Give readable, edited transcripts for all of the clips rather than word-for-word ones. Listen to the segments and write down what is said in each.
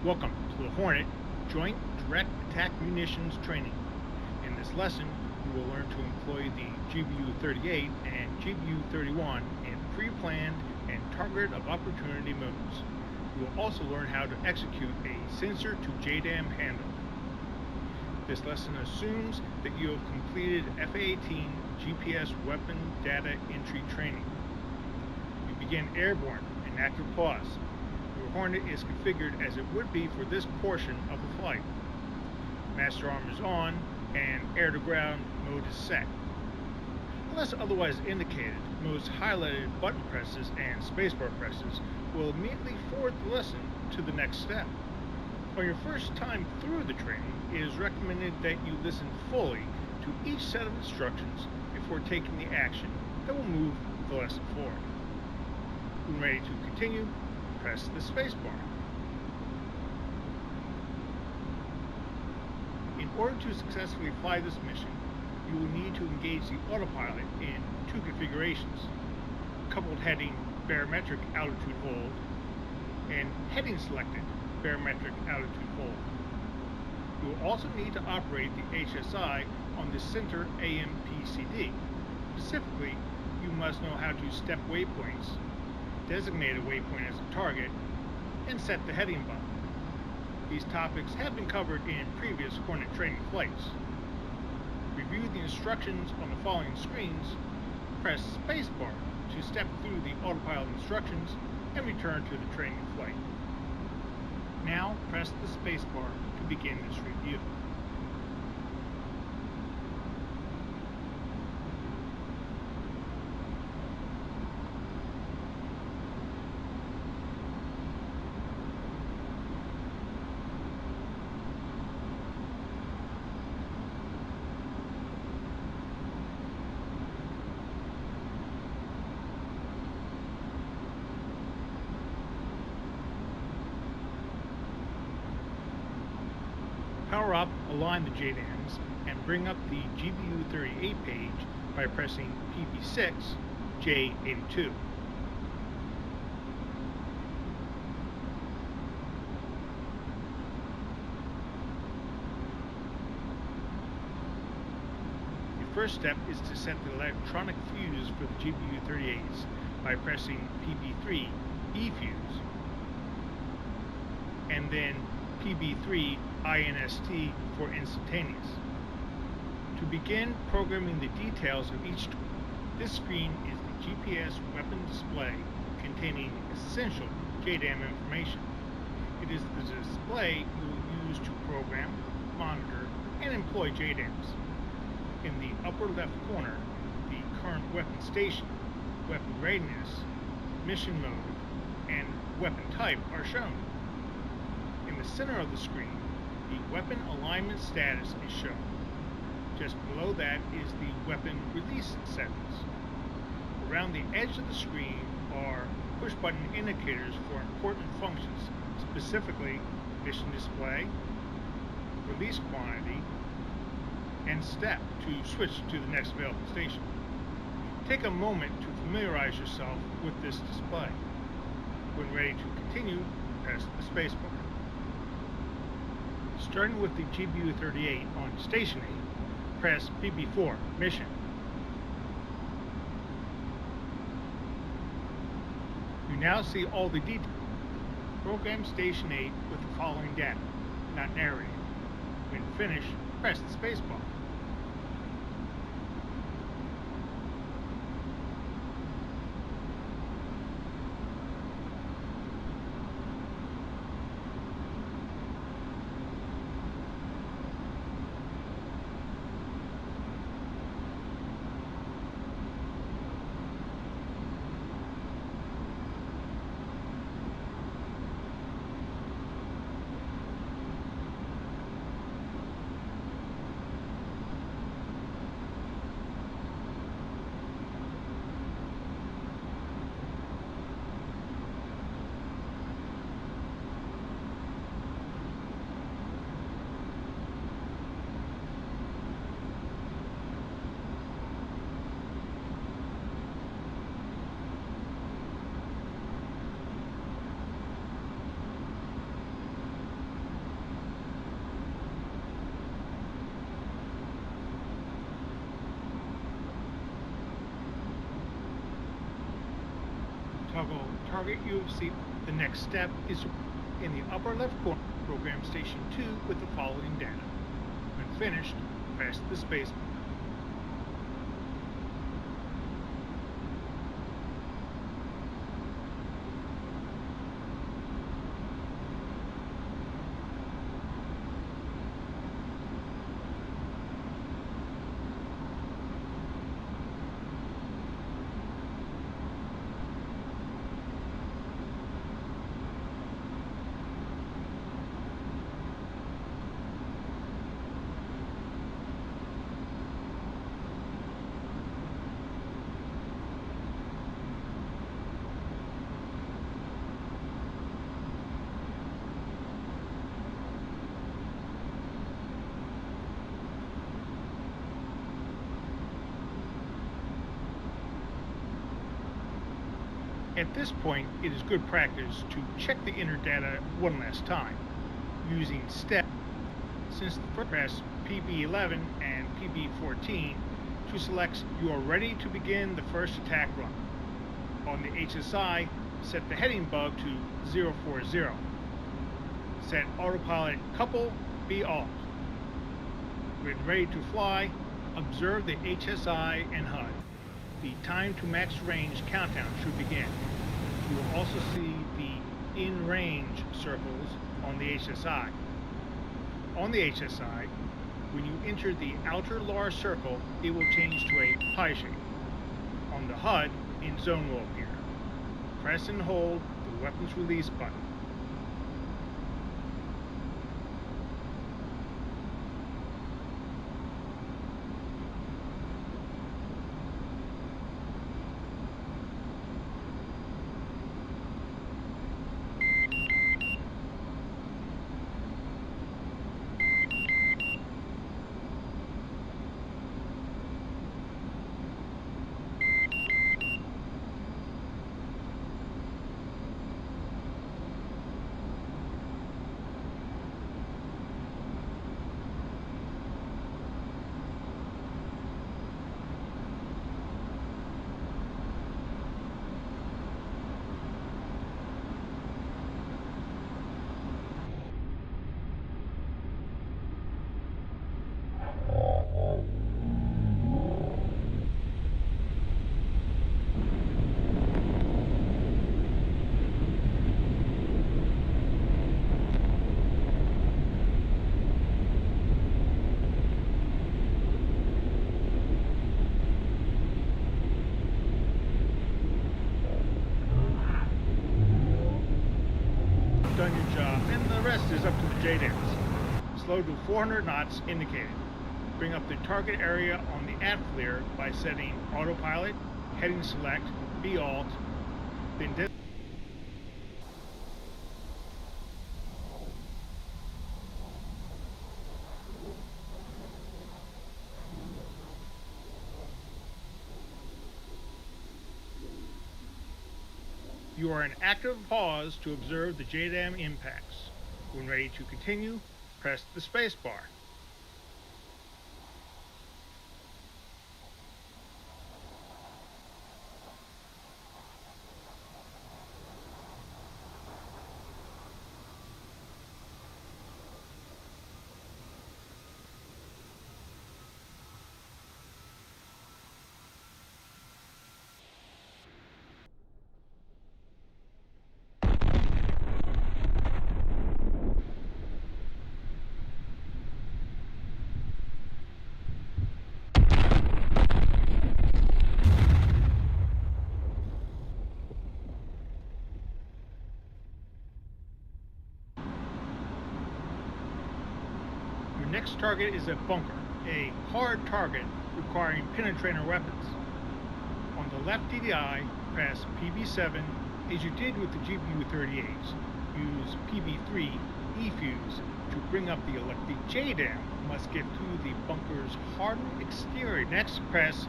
Welcome to the Hornet Joint Direct Attack Munitions Training. In this lesson, you will learn to employ the GBU-38 and GBU-31 in pre-planned and target of opportunity modes. You will also learn how to execute a sensor to JDAM handle. This lesson assumes that you have completed F-18 GPS weapon data entry training. You begin airborne in active pause. Your Hornet is configured as it would be for this portion of the flight. Master arm is on and air-to-ground mode is set. Unless otherwise indicated, most highlighted button presses and spacebar presses will immediately forward the lesson to the next step. On your first time through the training, it is recommended that you listen fully to each set of instructions before taking the action that will move the lesson forward. When ready to continue, press the spacebar. In order to successfully fly this mission, you will need to engage the autopilot in two configurations: coupled heading barometric altitude hold and heading selected barometric altitude hold. You will also need to operate the HSI on the center AMPCD. Specifically, you must know how to step waypoints, designate a waypoint as a target, and set the heading button. These topics have been covered in previous Hornet training flights. Review the instructions on the following screens, press spacebar to step through the autopilot instructions, and return to the training flight. Now press the spacebar to begin this review. Power up, align the JDAMs, and bring up the GBU-38 page by pressing PP6, J82. Your first step is to set the electronic fuse for the GBU-38s by pressing PP3, E-fuse, and then PB3 INST for instantaneous. To begin programming the details of each tool, this screen is the GPS weapon display containing essential JDAM information. It is the display you will use to program, monitor, and employ JDAMs. In the upper left corner, the current weapon station, weapon readiness, mission mode, and weapon type are shown. In the center of the screen, the weapon alignment status is shown. Just below that is the weapon release settings. Around the edge of the screen are push-button indicators for important functions, specifically mission display, release quantity, and step to switch to the next available station. Take a moment to familiarize yourself with this display. When ready to continue, press the spacebar. Starting with the GBU-38 on Station 8, press PP4, Mission. You now see all the details. Program Station 8 with the following data, not narrated. When finished, press the spacebar. toggle target UFC. The next step is in the upper left corner, program station 2 with the following data. When finished, press the space. At this point, it is good practice to check the inner data one last time using step. Since the first press PB11 and PB14 to select you are ready to begin the first attack run. On the HSI, set the heading bug to 040. Set autopilot couple be off. When ready to fly, observe the HSI and HUD. The time to max range countdown should begin. You will also see the in-range circles on the HSI. On the HSI, when you enter the outer large circle, it will change to a pie shape. On the HUD, in zone will appear. Press and hold the weapons release button. Done your job, and the rest is up to the JDAMs. Slow to 400 knots indicated. Bring up the target area on the aft flare by setting autopilot, heading select, B alt, then you are in active pause to observe the JDAM impacts. When ready to continue, press the space bar. Next target is a bunker, a hard target requiring penetrator weapons. On the left DDI, press PB7 as you did with the GBU-38s. Use PB3 E-fuse to bring up the electric. JDAM must get through the bunker's hardened exterior. Next, press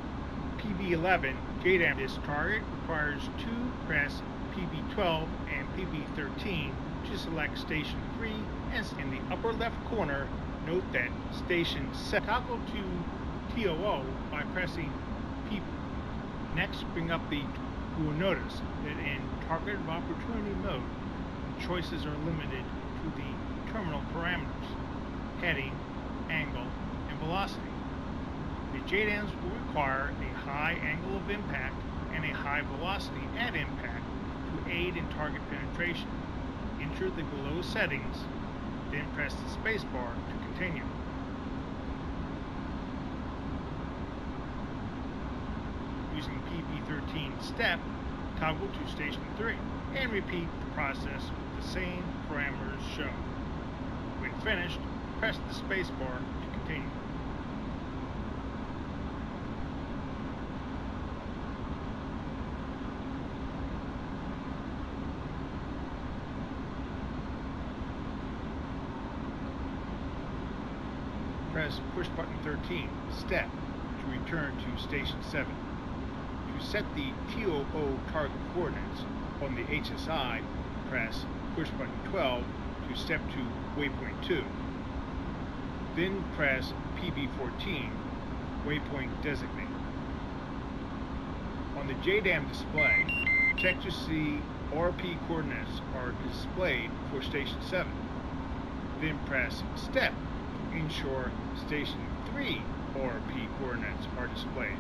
PB11. JDAM. This target requires 2 press PB12 and PB13 to select Station 3, and in the upper left corner, note that Station 7. Toggle to TOO by pressing P. Next, bring up the You will notice that in target of opportunity mode, the choices are limited to the terminal parameters, heading, angle, and velocity. The JDAMs will require a high angle of impact and a high velocity at impact to aid in target penetration. Enter the below settings, then press the spacebar to continue. Using PP13 step, toggle to station 3 and repeat the process with the same parameters shown. When finished, press the spacebar to continue. Press push button 13, step, to return to station 7. To set the TOO target coordinates on the HSI, press push button 12 to step to waypoint 2. Then press PB14, waypoint designate. On the JDAM display, check to see RP coordinates are displayed for station 7. Then press step to ensure station 3 RP coordinates are displayed.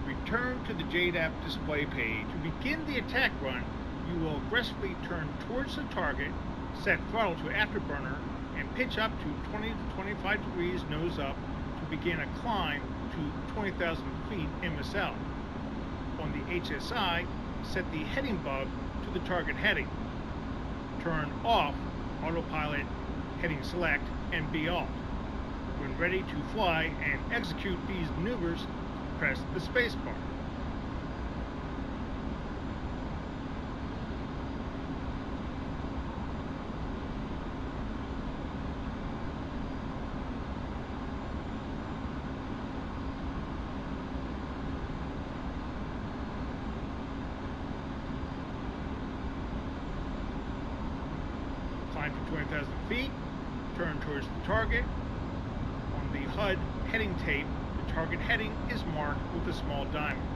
Return to the JDAM display page. To begin the attack run, you will aggressively turn towards the target, set throttle to afterburner, and pitch up to 20 to 25 degrees nose up to begin a climb to 20,000 feet MSL. On the HSI, set the heading bug to the target heading. Turn off autopilot, heading select, and be alt. When ready to fly and execute these maneuvers, press the spacebar. Climb to 20,000 feet, turn towards the target. On the HUD heading tape, the target heading is marked with a small diamond.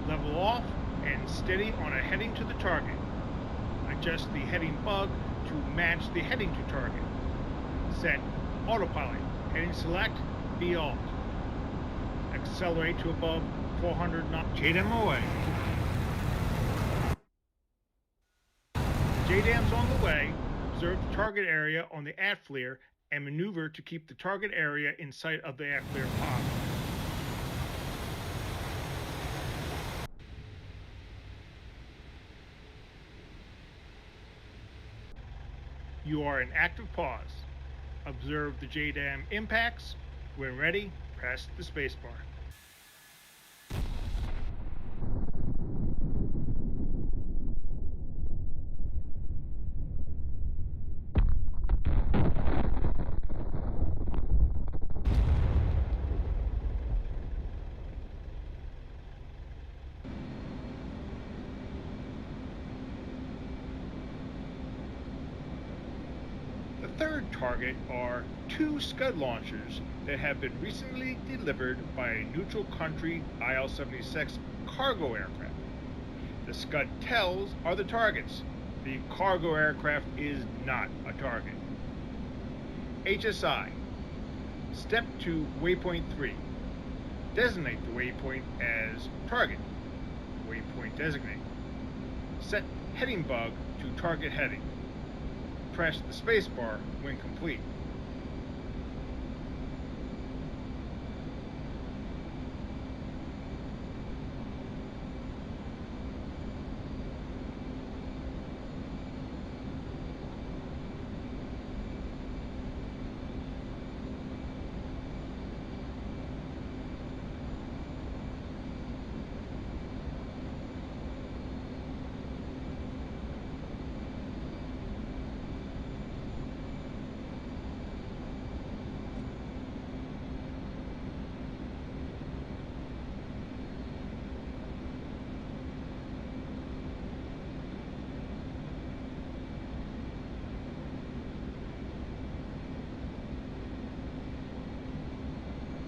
Level off and steady on a heading to the target. Adjust the heading bug to match the heading to target. Set autopilot, heading select, be alt. Accelerate to above 400 knots. JDAM away. JDAM's on the way. Observe the target area on the aft flare and maneuver to keep the target area in sight of the aft flare pod. You are in active pause. Observe the JDAM impacts. When ready, press the spacebar. The third target are two Scud launchers that have been recently delivered by a neutral country IL-76 cargo aircraft. The Scud tells are the targets. The cargo aircraft is not a target. HSI. Step to waypoint 3. Designate the waypoint as target. Waypoint designate. Set heading bug to target heading. Press the spacebar when complete.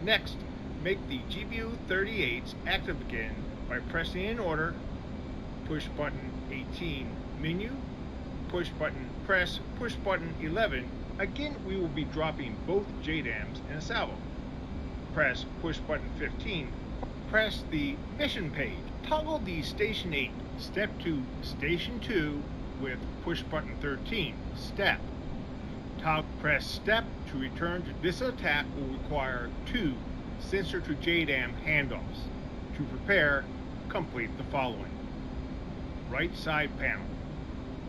Next, make the GBU-38s active again by pressing in order, push button 18 menu, push button press, push button 11. Again, we will be dropping both JDAMs in a salvo. Press push button 15, press the mission page. Toggle the station 8, step to station 2 with push button 13, step. Press step to return to this attack will require 2 sensor to JDAM handoffs. To prepare, complete the following. Right side panel,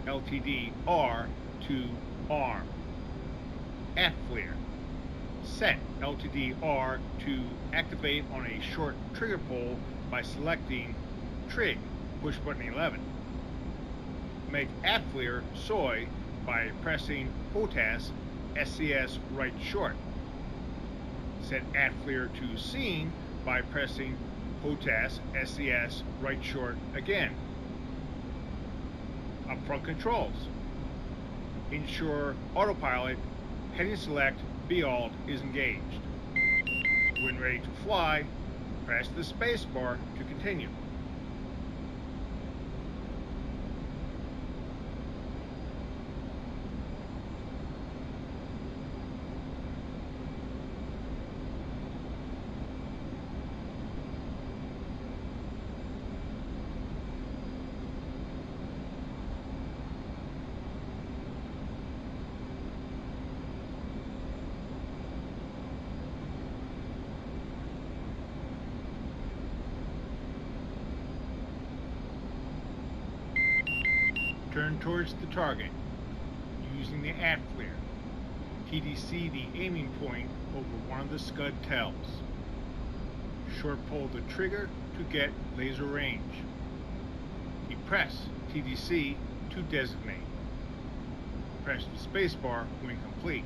LTD R to arm. F-FLIR. Set LTD R to activate on a short trigger pull by selecting Trig, push button 11. Make F-FLIR soy by pressing HOTAS SCS right short. Set F-FLIR to scene by pressing HOTAS SCS right short again. Upfront controls. Ensure autopilot heading select B-Alt is engaged. When ready to fly, press the spacebar to continue. Turn towards the target using the F-FLIR. TDC the aiming point over one of the scud tails. Short pull the trigger to get laser range. Depress TDC to designate. Press the spacebar when complete.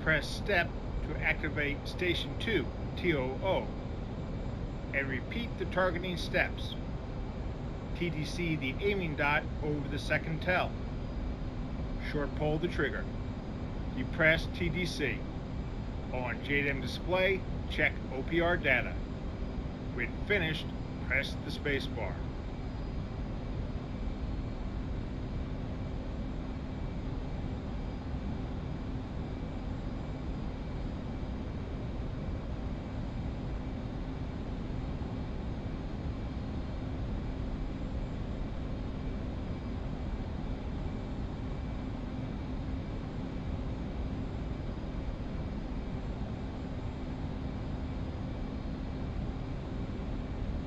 Press step to activate Station 2, TOO, and repeat the targeting steps. TDC the aiming dot over the second tell. Short pull the trigger. Depress TDC. On JDAM display, check OPR data. When finished, press the space bar.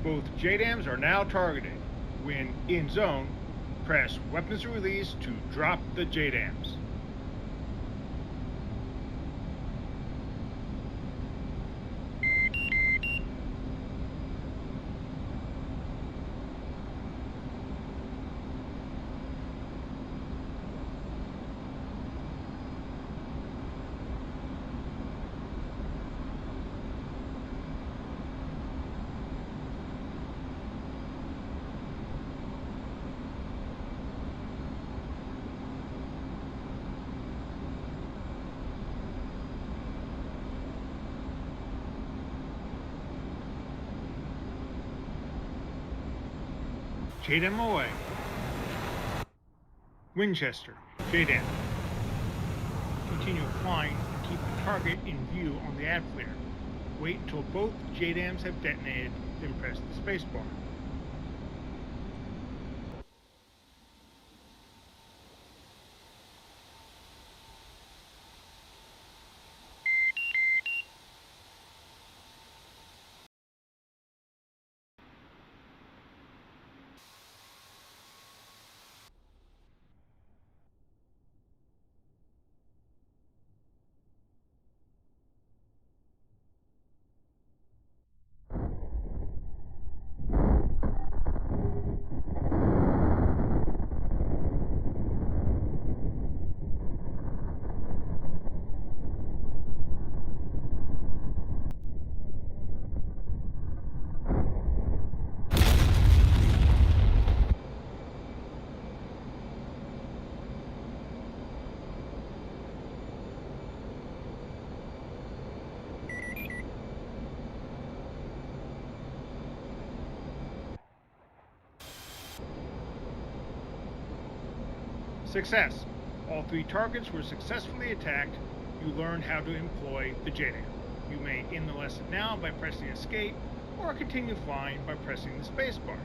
Both JDAMs are now targeted. When in zone, press weapons release to drop the JDAMs. JDAM away. Winchester, JDAM. Continue flying and keep the target in view on the ad flare. Wait until both JDAMs have detonated, then press the spacebar. Success. All three targets were successfully attacked. You learned how to employ the JDAM. You may end the lesson now by pressing escape, or continue flying by pressing the spacebar.